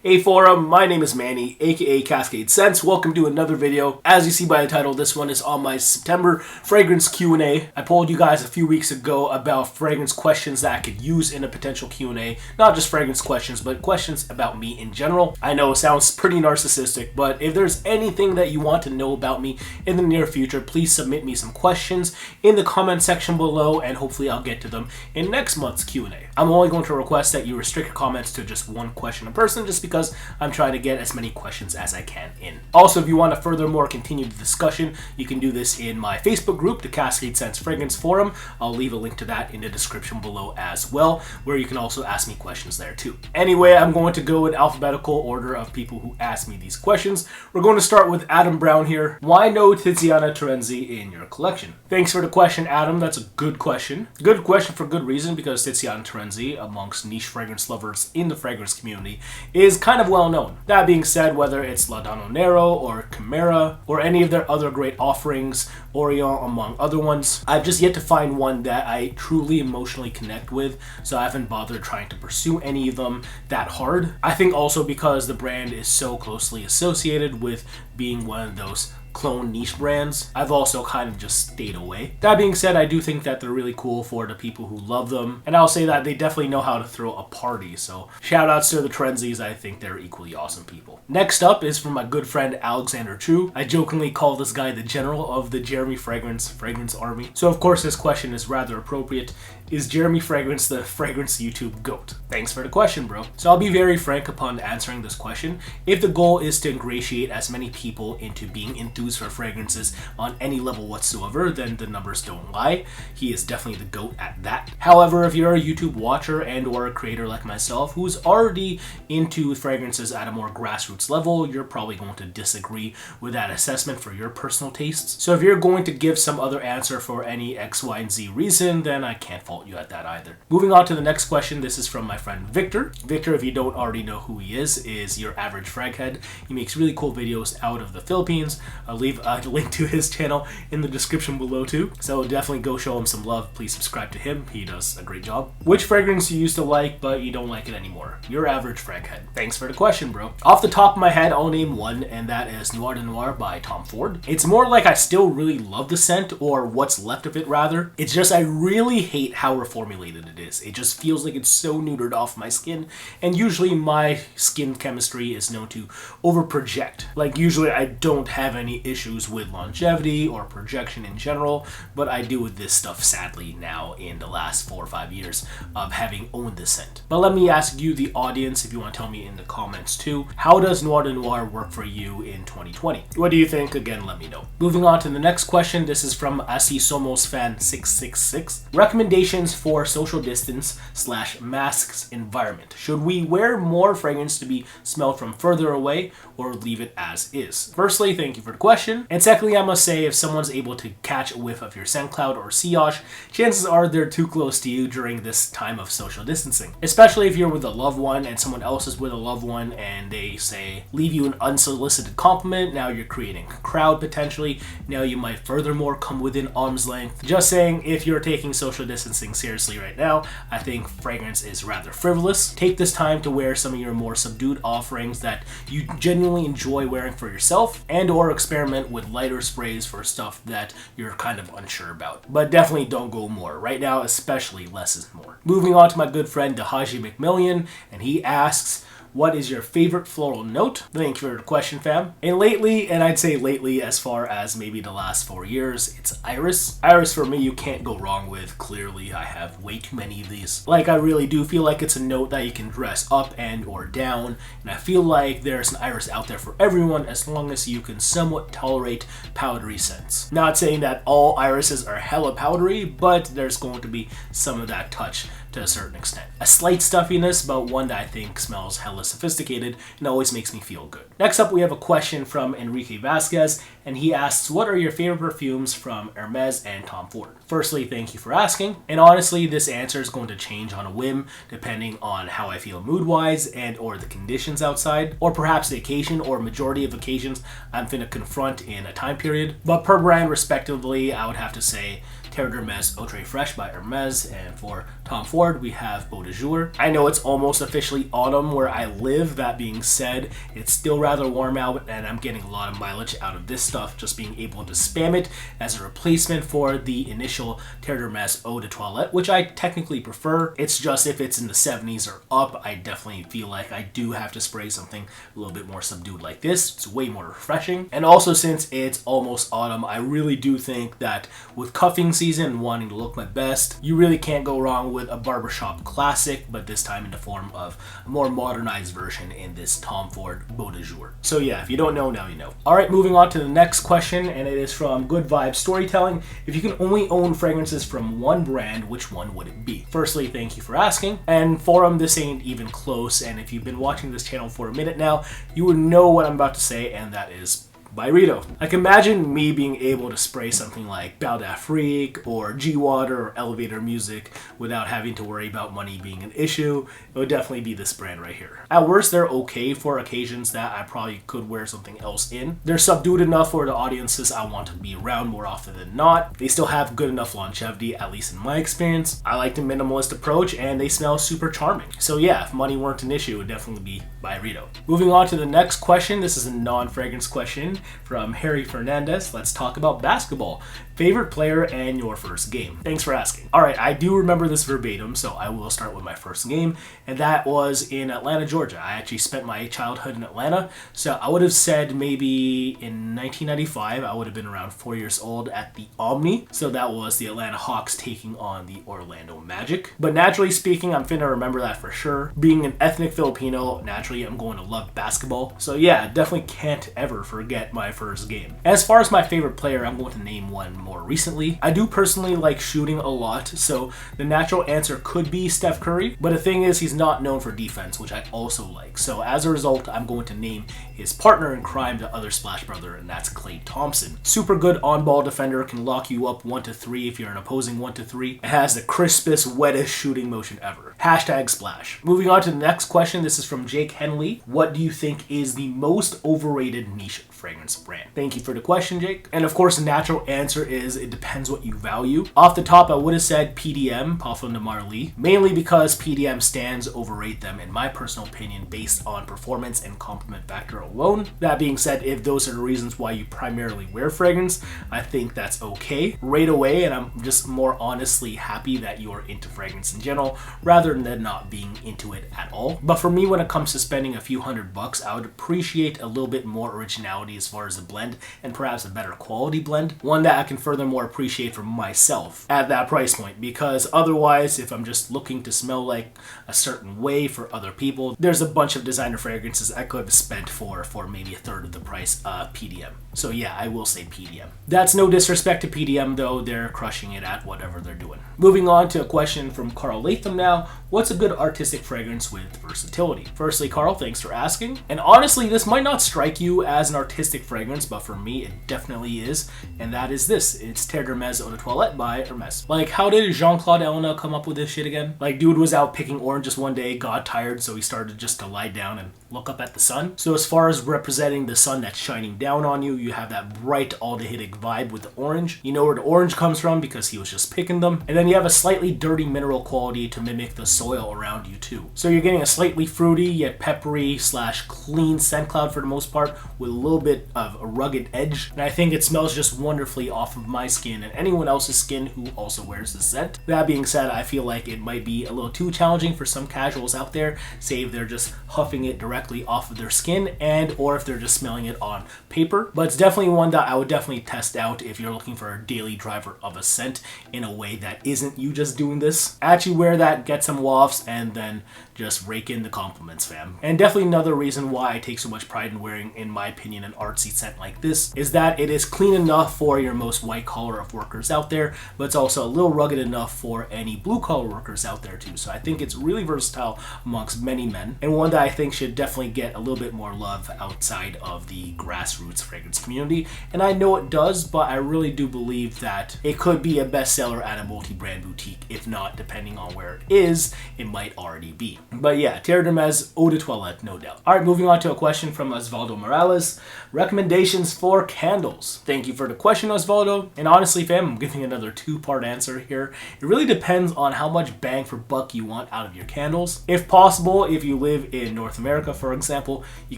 Hey Forum, my name is Manny, aka Cascade Scents. Welcome to another video. As you see by the title, this one is on my September fragrance Q&A. I polled you guys a few weeks ago about fragrance questions that I could use in a potential Q&A. Not just fragrance questions, but questions about me in general. I know it sounds pretty narcissistic, but if there's anything that you want to know about me in the near future, please submit me some questions in the comment section below, and hopefully I'll get to them in next month's Q&A. I'm only going to request that you restrict your comments to just one question a person, just because I'm trying to get as many questions as I can in. Also, if you want to furthermore continue the discussion, you can do this in my Facebook group, the Cascade Scents Fragrance Forum. I'll leave a link to that in the description below as well, where you can also ask me questions there too. Anyway, I'm going to go in alphabetical order of people who asked me these questions. We're going to start with Adam Brown here. Why no Tiziana Terenzi in your collection? Thanks for the question, Adam. That's a good question. Good question for good reason, because Tiziana Terenzi, amongst niche fragrance lovers in the fragrance community, is kind of well known. That being said, whether it's La Donna Nero or Chimera or any of their other great offerings, Orion among other ones, I've just yet to find one that I truly emotionally connect with, so I haven't bothered trying to pursue any of them that hard. I think also because the brand is so closely associated with being one of those clone niche brands, I've also kind of just stayed away. That being said, I do think that they're really cool for the people who love them, and I'll say that they definitely know how to throw a party, so shout outs to the Terenzis. I think they're equally awesome people. Next up is from my good friend Alexander True. I jokingly call this guy the general of the Jeremy Fragrance army, so of course this question is rather appropriate. Is Jeremy Fragrance the fragrance YouTube GOAT? Thanks for the question, bro. So I'll be very frank upon answering this question. If the goal is to ingratiate as many people into being enthused for fragrances on any level whatsoever, then the numbers don't lie. He is definitely the GOAT at that. However, if you're a YouTube watcher and or a creator like myself who's already into fragrances at a more grassroots level, you're probably going to disagree with that assessment for your personal tastes. So if you're going to give some other answer for any X, Y, and Z reason, then I can't fault you at that either. Moving on to the next question. This is from my friend Victor. Victor, if you don't already know who he is your average fraghead. He makes really cool videos out of the Philippines. I'll leave a link to his channel in the description below too, so definitely go show him some love. Please subscribe to him. He does a great job. Which fragrance you used to like but you don't like it anymore? Your average fraghead. Thanks for the question, bro. Off the top of my head, I'll name one, and that is Noir by Tom Ford. It's more like I still really love the scent, or what's left of it rather. It's just I really hate how reformulated it is. It just feels like it's so neutered off my skin, and usually my skin chemistry is known to overproject. Like usually I don't have any issues with longevity or projection in general, but I do with this stuff sadly now in the last 4 or 5 years of having owned this scent. But let me ask you, the audience, if you want to tell me in the comments too, how does Noir work for you in 2020? What do you think? Again, let me know. Moving on to the next question. This is from Asi Somos Fan 666. Recommendations for social distance / masks environment. Should we wear more fragrance to be smelled from further away, or leave it as is? Firstly, thank you for the question. And secondly, I must say, if someone's able to catch a whiff of your scent cloud or sillage, chances are they're too close to you during this time of social distancing. Especially if you're with a loved one and someone else is with a loved one and they say, leave you an unsolicited compliment, now you're creating a crowd potentially. Now you might furthermore come within arm's length. Just saying, if you're taking social distancing seriously right now, I think fragrance is rather frivolous. Take this time to wear some of your more subdued offerings that you genuinely enjoy wearing for yourself, and or experiment with lighter sprays for stuff that you're kind of unsure about. But definitely don't go more. Right now, especially less is more. Moving on to my good friend Dahaji McMillian, and he asks, what is your favorite floral note? Thank you for the question, fam. And lately, and I'd say lately as far as maybe the last 4 years, it's iris. Iris for me, you can't go wrong with. Clearly, I have way too many of these. Like, I really do feel like it's a note that you can dress up and or down, and I feel like there's an iris out there for everyone as long as you can somewhat tolerate powdery scents. Not saying that all irises are hella powdery, but there's going to be some of that touch to a certain extent. A slight stuffiness, but one that I think smells hella sophisticated and always makes me feel good. Next up, we have a question from Enrique Vasquez, and he asks, what are your favorite perfumes from Hermès and Tom Ford? Firstly, thank you for asking. And honestly, this answer is going to change on a whim depending on how I feel mood-wise and or the conditions outside, or perhaps the occasion or majority of occasions I'm finna confront in a time period. But per brand respectively, I would have to say Terre d'Hermès Eau Très Fraîche by Hermès, and for Tom Ford, we have Eau de Jour. I know it's almost officially autumn where I live. That being said, it's still rather warm out, and I'm getting a lot of mileage out of this stuff, just being able to spam it as a replacement for the initial Terre d'Hermès Eau de Toilette, which I technically prefer. It's just if it's in the 70s or up, I definitely feel like I do have to spray something a little bit more subdued like this. It's way more refreshing. And also, since it's almost autumn, I really do think that with cuffing season and wanting to look my best, you really can't go wrong with a barbershop classic, but this time in the form of a more modernized version in this Tom Ford Eau de Jour. So yeah, if you don't know, now you know. All right, moving on to the next question, and it is from Good Vibes Storytelling. If you can only own fragrances from one brand, which one would it be? Firstly, thank you for asking. And for this ain't even close, and if you've been watching this channel for a minute now, you would know what I'm about to say, and that is by Riot. I can imagine me being able to spray something like Bal d'Afrique or G-Water or Elevator Music without having to worry about money being an issue. It would definitely be this brand right here. At worst, they're okay for occasions that I probably could wear something else in. They're subdued enough for the audiences I want to be around more often than not. They still have good enough longevity, at least in my experience. I like the minimalist approach, and they smell super charming. So yeah, if money weren't an issue, it would definitely be by Riot. Moving on to the next question. This is a non-fragrance question from Harry Fernandez. Let's talk about basketball. Favorite player and your first game? Thanks for asking. All right, I do remember this verbatim, so I will start with my first game, and that was in Atlanta, Georgia. I actually spent my childhood in Atlanta, so I would have said maybe in 1995, I would have been around 4 years old at the Omni, so that was the Atlanta Hawks taking on the Orlando Magic. But naturally speaking, I'm finna remember that for sure. Being an ethnic Filipino, naturally I'm going to love basketball, so yeah, definitely can't ever forget my first game. As far as my favorite player, I'm going to name one more recently. I do personally like shooting a lot, so the natural answer could be Steph Curry, but the thing is he's not known for defense, which I also like. So as a result, I'm going to name his partner in crime, the other Splash brother, and that's Klay Thompson. Super good on-ball defender, can lock you up 1-3 if you're an opposing 1-3. It has the crispest, wettest shooting motion ever. Hashtag Splash. Moving on to the next question. This is from Jake Henley. What do you think is the most overrated niche fragrance brand? Thank you for the question, Jake. And of course, the natural answer is it depends what you value. Off the top, I would have said PDM, Parfum de Marly, mainly because PDM stands overrate them in my personal opinion based on performance and compliment factor alone. That being said, if those are the reasons why you primarily wear fragrance, I think that's okay. Right away, and I'm just more honestly happy that you're into fragrance in general rather than not being into it at all. But for me, when it comes to spending a few $100, I would appreciate a little bit more originality as far as the blend, and perhaps a better quality blend, one that I can furthermore appreciate for myself at that price point, because otherwise, if I'm just looking to smell like a certain way for other people, there's a bunch of designer fragrances I could have spent for maybe a third of the price of PDM. So yeah, I will say PDM. That's no disrespect to PDM though, they're crushing it at whatever they're doing. Moving on to a question from Carl Latham now. What's a good artistic fragrance with versatility? Firstly, Carl, thanks for asking. And honestly, this might not strike you as an artistic fragrance, but for me, it definitely is. And that is this. It's Terre d'Hermès Eau de Toilette by Hermès. Like, how did Jean-Claude Elena come up with this shit again? Like, dude was out picking oranges one day, got tired, so he started just to lie down and look up at the sun. So as far as representing the sun that's shining down on you, you have that bright aldehydic vibe with the orange. You know where the orange comes from because he was just picking them. And then you have a slightly dirty mineral quality to mimic the soil around you too. So you're getting a slightly fruity yet peppery / clean scent cloud for the most part with a little bit of a rugged edge. And I think it smells just wonderfully off of my skin and anyone else's skin who also wears this scent. That being said, I feel like it might be a little too challenging for some casuals out there, say if they're just huffing it directly off of their skin and or if they're just smelling it on paper. But it's definitely one that I would definitely test out if you're looking for a daily driver of a scent in a way that isn't you just doing this. Actually wear that, get some wafts, and then just rake in the compliments, fam. And definitely another reason why I take so much pride in wearing, in my opinion, an artsy scent like this is that it is clean enough for your most white collar of workers out there, but it's also a little rugged enough for any blue collar workers out there too. So I think it's really versatile amongst many men, and one that I think should definitely get a little bit more love outside of the grassroots fragrance community. And I know it does, but I really do believe that it could be a bestseller at a multi-brand boutique. If not, depending on where it is, it might already be. But yeah, Terre d'Hermès Eau de Toilette, no doubt. Alright, moving on to a question from Osvaldo Morales. Recommendations for candles. Thank you for the question, Osvaldo. though? And honestly, fam, I'm giving another two-part answer here. It really depends on how much bang for buck you want out of your candles. If possible, if you live in North America, for example, you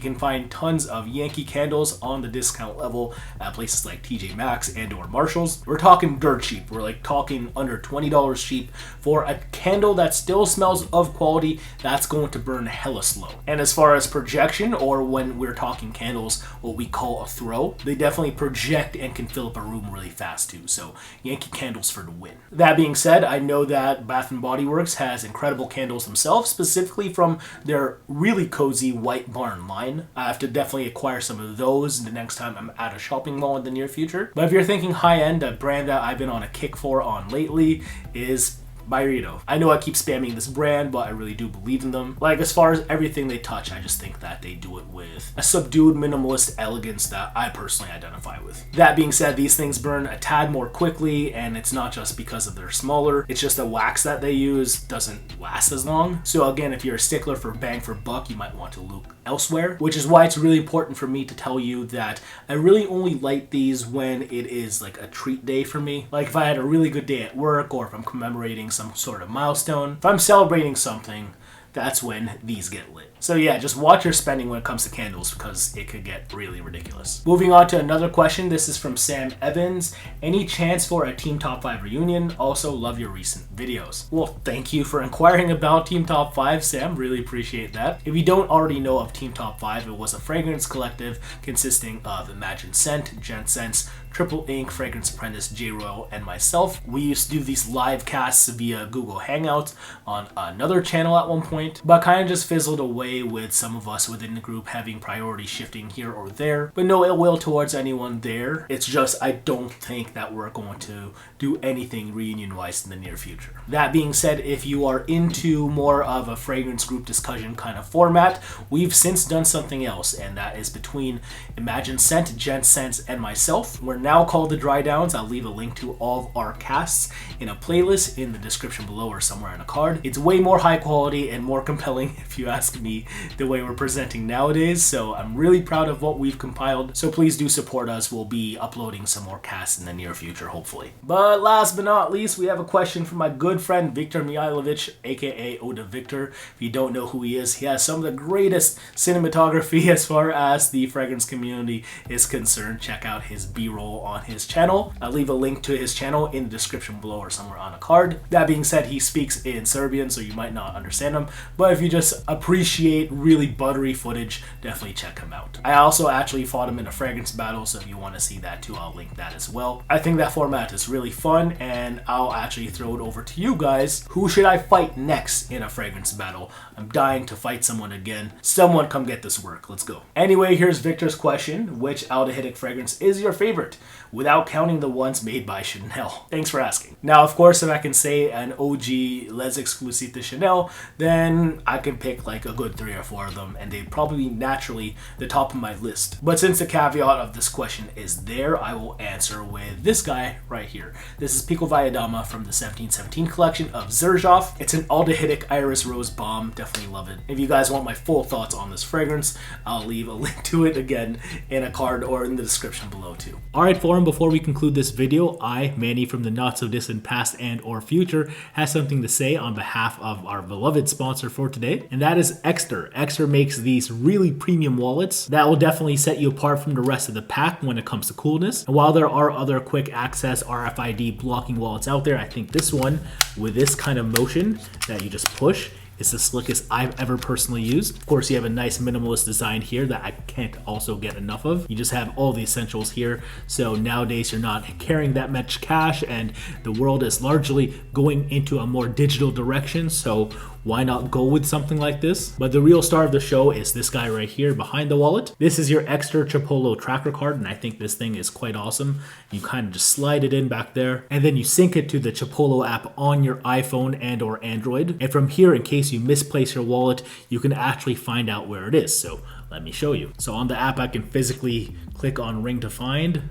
can find tons of Yankee candles on the discount level at places like TJ Maxx and or Marshalls. We're talking dirt cheap. We're like talking under $20 cheap for a candle that still smells of quality that's going to burn hella slow. And as far as projection, or when we're talking candles, what we call a throw, they definitely project and can fill up a room really fast too. So Yankee candles for the win. That being said, I know that Bath & Body Works has incredible candles themselves, specifically from their really cozy White Barn line. I have to definitely acquire some of those the next time I'm at a shopping mall in the near future. But if you're thinking high end, a brand that I've been on a kick for lately is by Riot. I know I keep spamming this brand, but I really do believe in them. Like, as far as everything they touch, I just think that they do it with a subdued minimalist elegance that I personally identify with. That being said, these things burn a tad more quickly, and it's not just because of they're smaller, it's just the wax that they use doesn't last as long. So again, if you're a stickler for bang for buck, you might want to look elsewhere, which is why it's really important for me to tell you that I really only light these when it is like a treat day for me. Like if I had a really good day at work, or if I'm commemorating some sort of milestone, if I'm celebrating something, that's when these get lit. So yeah, just watch your spending when it comes to candles, because it could get really ridiculous. Moving on to another question. This is from Sam Evans. Any chance for a Team Top 5 reunion? Also love your recent videos. Well, thank you for inquiring about Team Top 5, Sam. Really appreciate that. If you don't already know of Team Top 5, it was a fragrance collective consisting of Imagine Scent, Gent Sense, Triple Ink, Fragrance Apprentice, J Royal, and myself. We used to do these live casts via Google Hangouts on another channel at one point, but kind of just fizzled away with some of us within the group having priority shifting here or there. But no ill will towards anyone there. It's just I don't think that we're going to do anything reunion-wise in the near future. That being said, if you are into more of a fragrance group discussion kind of format, we've since done something else, and that is between Imagine Scent, Gent Sense, and myself. We're now called the Dry Downs. I'll leave a link to all of our casts in a playlist in the description below or somewhere in a card. It's way more high quality and more compelling, if you ask me, the way we're presenting nowadays. So I'm really proud of what we've compiled. So please do support us. We'll be uploading some more casts in the near future, hopefully. But last but not least, we have a question from my good friend Viktor Mihailovich, aka Oda Victor. If you don't know who he is, he has some of the greatest cinematography as far as the fragrance community is concerned. Check out his B-roll on his channel. I'll leave a link to his channel in the description below or somewhere on a card. That being said, he speaks in Serbian, so you might not understand him, but if you just appreciate really buttery footage, definitely check him out. I also actually fought him in a fragrance battle, so if you want to see that too, I'll link that as well. I think that format is really fun, and I'll actually throw it over to you guys. Who should I fight next in a fragrance battle? I'm dying to fight someone again. Someone come get this work. Let's go. Anyway, here's Victor's question. Which aldehydic fragrance is your favorite, without counting the ones made by Chanel? Thanks for asking. Now, of course, if I can say an OG Les Exclusifs de Chanel, then I can pick like a good 3 or 4 of them, and they'd probably be naturally the top of my list. But since the caveat of this question is there, I will answer with this guy right here. This is Pico Valladama from the 1717 collection of Xerjoff. It's an aldehydic iris rose bomb. Definitely love it. If you guys want my full thoughts on this fragrance, I'll leave a link to it again in a card or in the description below too. Alright, forum, before we conclude this video, I, Manny from the not so distant past and or future, has something to say on behalf of our beloved sponsor for today, and that is Exter. Exter makes these really premium wallets that will definitely set you apart from the rest of the pack when it comes to coolness. And while there are other quick access RFID blocking wallets out there, I think this one with this kind of motion that you just push, it's the slickest I've ever personally used. Of course, you have a nice minimalist design here that I can't also get enough of. You just have all the essentials here. So nowadays you're not carrying that much cash, and the world is largely going into a more digital direction. So why not go with something like this? But the real star of the show is this guy right here behind the wallet. This is your Exter Chopolo tracker card, and I think this thing is quite awesome. You kind of just slide it in back there, and then you sync it to the Chopolo app on your iPhone and or Android. And from here, in case you misplace your wallet, you can actually find out where it is. So let me show you. So on the app, I can physically click on Ring to Find.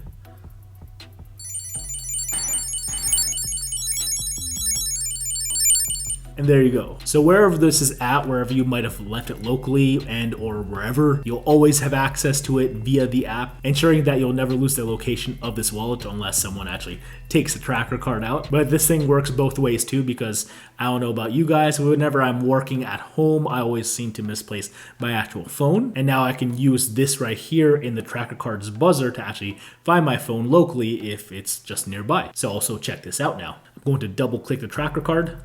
And there you go. So wherever this is at, wherever you might have left it locally and or wherever, you'll always have access to it via the app, ensuring that you'll never lose the location of this wallet unless someone actually takes the tracker card out. But this thing works both ways too, because I don't know about you guys, but whenever I'm working at home, I always seem to misplace my actual phone. And now I can use this right here in the tracker card's buzzer to actually find my phone locally if it's just nearby. So also check this out now. I'm going to double click the tracker card.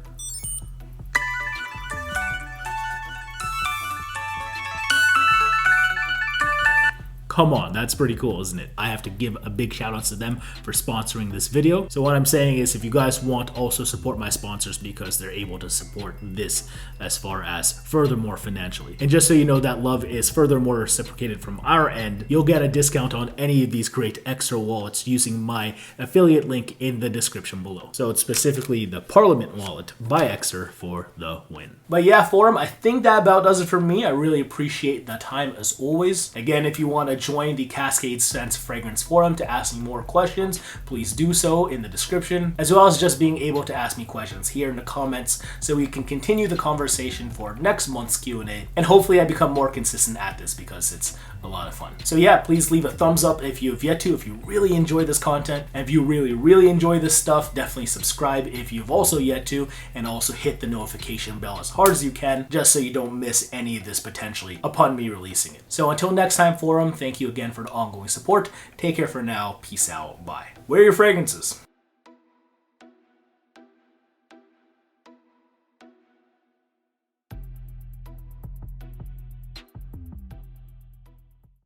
Come on, that's pretty cool, isn't it? I have to give a big shout out to them for sponsoring this video. So what I'm saying is, if you guys want, also support my sponsors because they're able to support this as far as furthermore financially. And just so you know, that love is furthermore reciprocated from our end. You'll get a discount on any of these great extra wallets using my affiliate link in the description below. So it's specifically the Parliament wallet by Exer for the win. But yeah, Forum, I think that about does it for me. I really appreciate the time as always. Again, if you want to join the Cascade Scents Fragrance Forum to ask me more questions, please do so in the description, as well as just being able to ask me questions here in the comments so we can continue the conversation for next month's Q&A, and hopefully I become more consistent at this because it's a lot of fun. So yeah, please leave a thumbs up if you have yet to, if you really enjoy this content, and if you really enjoy this stuff, definitely subscribe if you've also yet to, and also hit the notification bell as hard as you can, just so you don't miss any of this potentially upon me releasing it. So until next time, Forum, thank you again for the ongoing support. Take care for now. Peace out. Bye. Wear your fragrances.